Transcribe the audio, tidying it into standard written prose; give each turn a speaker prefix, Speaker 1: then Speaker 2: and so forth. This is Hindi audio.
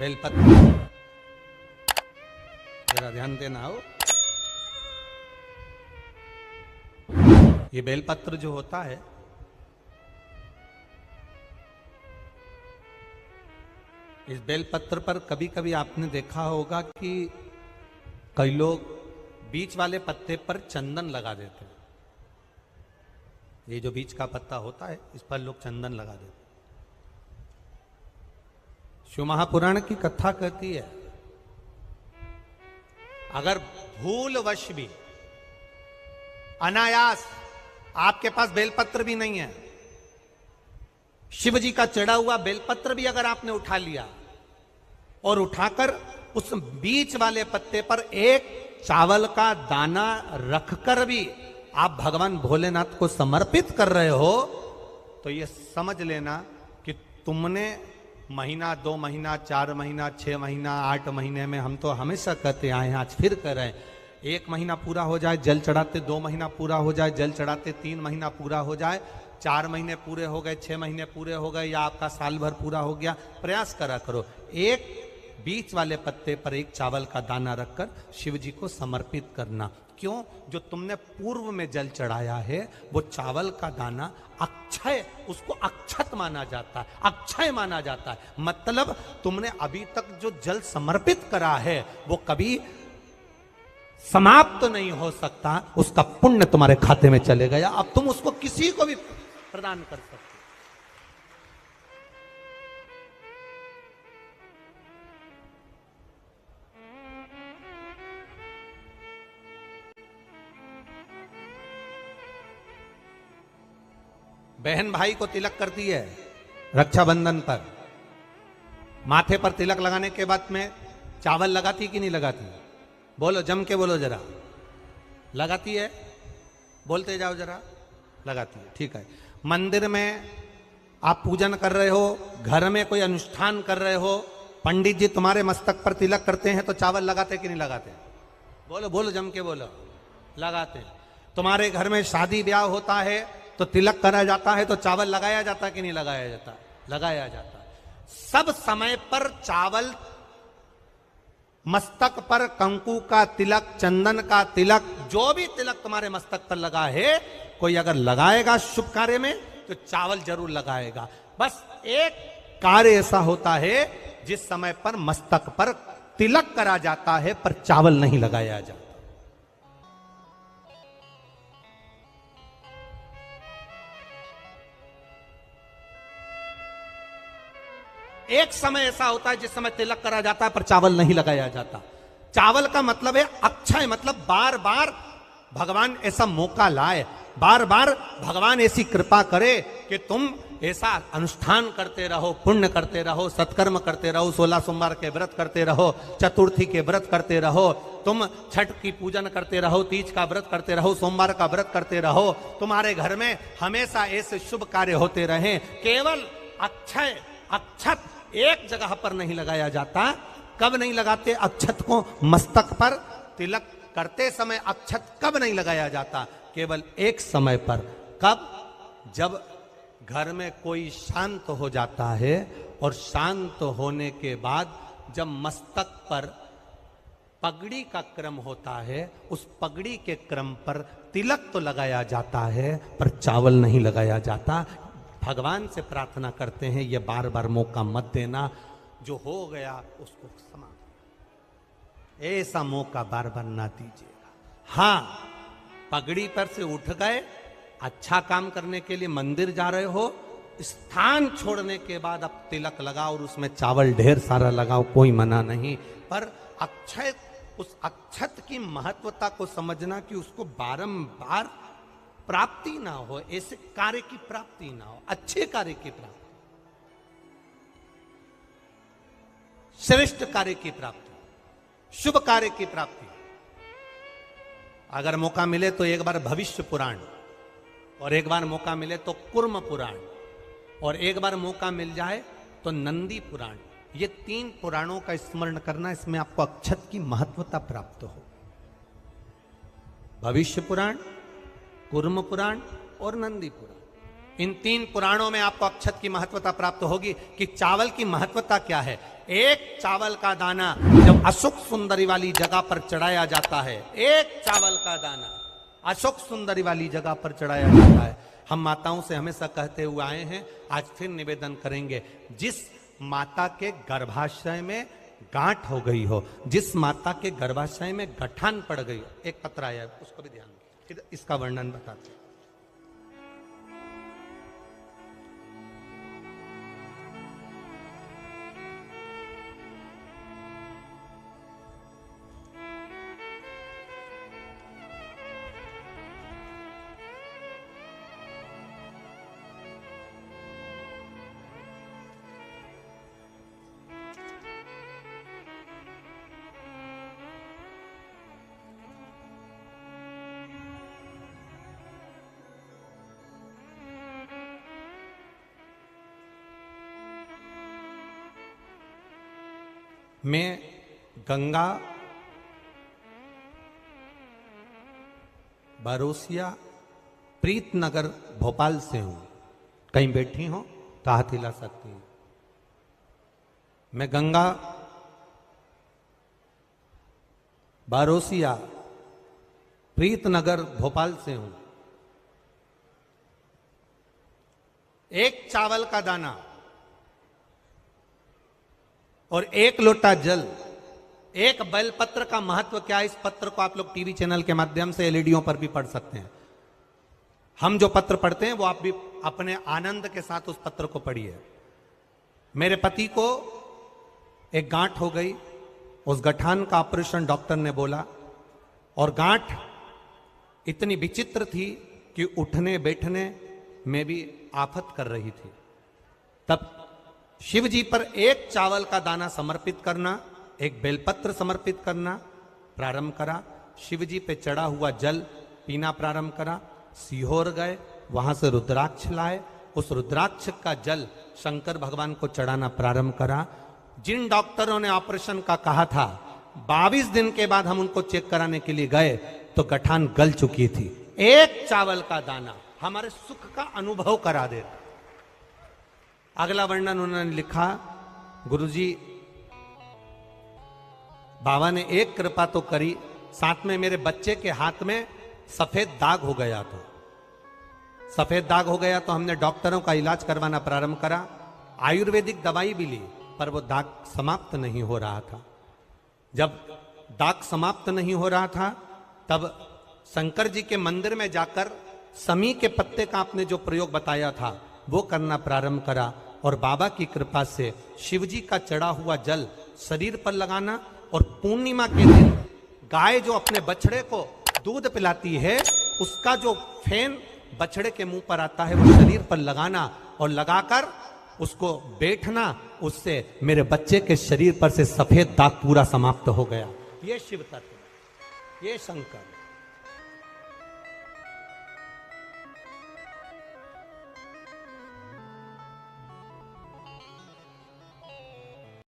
Speaker 1: बेलपत्र, जरा ध्यान देना हो। ये बेलपत्र जो होता है, इस बेलपत्र पर कभी कभी आपने देखा होगा कि कई लोग बीच वाले पत्ते पर चंदन लगा देते हैं। ये जो बीच का पत्ता होता है, इस पर लोग चंदन लगा देते हैं। शिव महापुराण की कथा कहती है, अगर भूलवश भी अनायास आपके पास बेलपत्र भी नहीं है, शिव जी का चढ़ा हुआ बेलपत्र भी अगर आपने उठा लिया और उठाकर उस बीच वाले पत्ते पर एक चावल का दाना रखकर भी आप भगवान भोलेनाथ को समर्पित कर रहे हो, तो ये समझ लेना कि तुमने महीना, 2 महीना, 4 महीना, 6 महीना, 8 महीने में, हम तो हमेशा कहते आए हैं, आज फिर कह रहे हैं, 1 महीना पूरा हो जाए जल चढ़ाते, 2 महीना पूरा हो जाए जल चढ़ाते, 3 महीना पूरा हो जाए, 4 महीने पूरे हो गए, 6 महीने पूरे हो गए, या आपका साल भर पूरा हो गया, प्रयास करा करो, एक बीच वाले पत्ते पर एक चावल का दाना रखकर शिव जी को समर्पित करना। क्यों? जो तुमने पूर्व में जल चढ़ाया है, वो चावल का दाना अक्षय, उसको अक्षत माना जाता है, अक्षय माना जाता है। मतलब तुमने अभी तक जो जल समर्पित करा है वो कभी समाप्त नहीं हो सकता, उसका पुण्य तुम्हारे खाते में चले गया, अब तुम उसको किसी को भी प्रदान कर सकते। बहन भाई को तिलक करती है रक्षाबंधन पर, माथे पर तिलक लगाने के बाद में चावल लगाती कि नहीं लगाती? बोलो, जम के बोलो जरा। लगाती है? बोलते जाओ जरा। लगाती है, ठीक है। मंदिर में आप पूजन कर रहे हो, घर में कोई अनुष्ठान कर रहे हो, पंडित जी तुम्हारे मस्तक पर तिलक करते हैं तो चावल लगाते कि नहीं लगाते? बोलो बोलो, जम के बोलो। लगाते हैं। तुम्हारे घर में शादी ब्याह होता है तो तिलक करा जाता है तो चावल लगाया जाता कि नहीं लगाया जाता? लगाया जाता। सब समय पर चावल, मस्तक पर कंकु का तिलक, चंदन का तिलक, जो भी तिलक तुम्हारे मस्तक पर लगा है, कोई अगर लगाएगा शुभ कार्य में तो चावल जरूर लगाएगा। बस एक कार्य ऐसा होता है जिस समय पर मस्तक पर तिलक करा जाता है पर चावल नहीं लगाया जाता। एक समय ऐसा होता है जिस समय तिलक करा जाता है पर चावल नहीं लगाया जाता। चावल का मतलब है अक्षय, मतलब बार बार भगवान ऐसा मौका लाए, बार बार भगवान ऐसी कृपा करे कि तुम ऐसा अनुष्ठान करते रहो, पुण्य करते रहो, सत्कर्म करते रहो, 16 सोमवार के व्रत करते रहो, चतुर्थी के व्रत करते रहो, तुम छठ की पूजन करते रहो, तीज का व्रत करते रहो, सोमवार का व्रत करते रहो, तुम्हारे घर में हमेशा ऐसे शुभ कार्य होते रहे। केवल अक्षय, अक्षत एक जगह पर नहीं लगाया जाता। कब नहीं लगाते अक्षत को? मस्तक पर तिलक करते समय अक्षत कब नहीं लगाया जाता? केवल एक समय पर। कब? जब घर में कोई शांत हो जाता है, और शांत होने के बाद जब मस्तक पर पगड़ी का क्रम होता है, उस पगड़ी के क्रम पर तिलक तो लगाया जाता है पर चावल नहीं लगाया जाता। भगवान से प्रार्थना करते हैं, ये बार बार मौका मत देना, जो हो गया उसको समाप्त, ऐसा मौका बार बार ना दीजिएगा। हाँ, पगड़ी पर से उठ गए, अच्छा काम करने के लिए मंदिर जा रहे हो, स्थान छोड़ने के बाद अब तिलक लगाओ और उसमें चावल ढेर सारा लगाओ, कोई मना नहीं। पर अक्षय, उस अक्षत की महत्वता को समझना कि उसको बारंबार प्राप्ति ना हो, ऐसे कार्य की प्राप्ति ना हो, अच्छे कार्य की प्राप्ति, श्रेष्ठ कार्य की प्राप्ति, शुभ कार्य की प्राप्ति। अगर मौका मिले तो एक बार भविष्य पुराण, और एक बार मौका मिले तो कुर्म पुराण, और एक बार मौका मिल जाए तो नंदी पुराण, ये 3 पुराणों का स्मरण करना, इसमें आपको अक्षत की महत्वता प्राप्त हो। भविष्य पुराण, कुर्म पुराण और नंदी पुराण, इन 3 पुराणों में आपको अक्षत की महत्वता प्राप्त होगी कि चावल की महत्वता क्या है। एक चावल का दाना जब अशोक सुंदरी वाली जगह पर चढ़ाया जाता है, एक चावल का दाना अशोक सुंदरी वाली जगह पर चढ़ाया जाता है। हम माताओं से हमेशा कहते हुए आए हैं, आज फिर निवेदन करेंगे, जिस माता के गर्भाशय में गांठ हो गई हो, जिस माता के गर्भाशय में गठान पड़ गई हो, एक पत्र आया है उसको भी ध्यान दें, इसका वर्णन बताते हैं। मैं गंगा बारोसिया प्रीतनगर भोपाल से हूं। कहीं बैठी हो तो हाथ हिला सकती हैं। मैं गंगा बारोसिया प्रीतनगर भोपाल से हूं। एक चावल का दाना और 1 लोटा जल, एक बेलपत्र का महत्व क्या है, इस पत्र को आप लोग टीवी चैनल के माध्यम से एलईडीओ पर भी पढ़ सकते हैं। हम जो पत्र पढ़ते हैं वो आप भी अपने आनंद के साथ उस पत्र को पढ़िए। मेरे पति को एक गांठ हो गई, उस गठान का ऑपरेशन डॉक्टर ने बोला, और गांठ इतनी विचित्र थी कि उठने बैठने में भी आफत कर रही थी। तब शिव जी पर एक चावल का दाना समर्पित करना, एक बेलपत्र समर्पित करना प्रारंभ करा। शिव जी पे चढ़ा हुआ जल पीना प्रारंभ करा। सीहोर गए, वहां से रुद्राक्ष लाए, उस रुद्राक्ष का जल शंकर भगवान को चढ़ाना प्रारंभ करा। जिन डॉक्टरों ने ऑपरेशन का कहा था, 22 दिन के बाद हम उनको चेक कराने के लिए गए तो गठान गल चुकी थी। एक चावल का दाना हमारे सुख का अनुभव करा देता। अगला वर्णन उन्होंने लिखा, गुरुजी बाबा ने एक कृपा तो करी, साथ में मेरे बच्चे के हाथ में सफेद दाग हो गया था। सफेद दाग हो गया तो हमने डॉक्टरों का इलाज करवाना प्रारंभ करा। आयुर्वेदिक दवाई भी ली, पर वो दाग समाप्त नहीं हो रहा था। जब दाग समाप्त नहीं हो रहा था, तब शंकर जी के मंदिर में जाकर समी के पत्ते का आपने जो प्रयोग बताया था वो करना प्रारंभ करा, और बाबा की कृपा से शिव जी का चढ़ा हुआ जल शरीर पर लगाना, और पूर्णिमा के दिन गाय जो अपने बछड़े को दूध पिलाती है, उसका जो फेन बछड़े के मुंह पर आता है वो शरीर पर लगाना, और लगाकर उसको बैठना। उससे मेरे बच्चे के शरीर पर से सफेद दाग पूरा समाप्त हो गया। ये शिव तत्व, ये शंकर।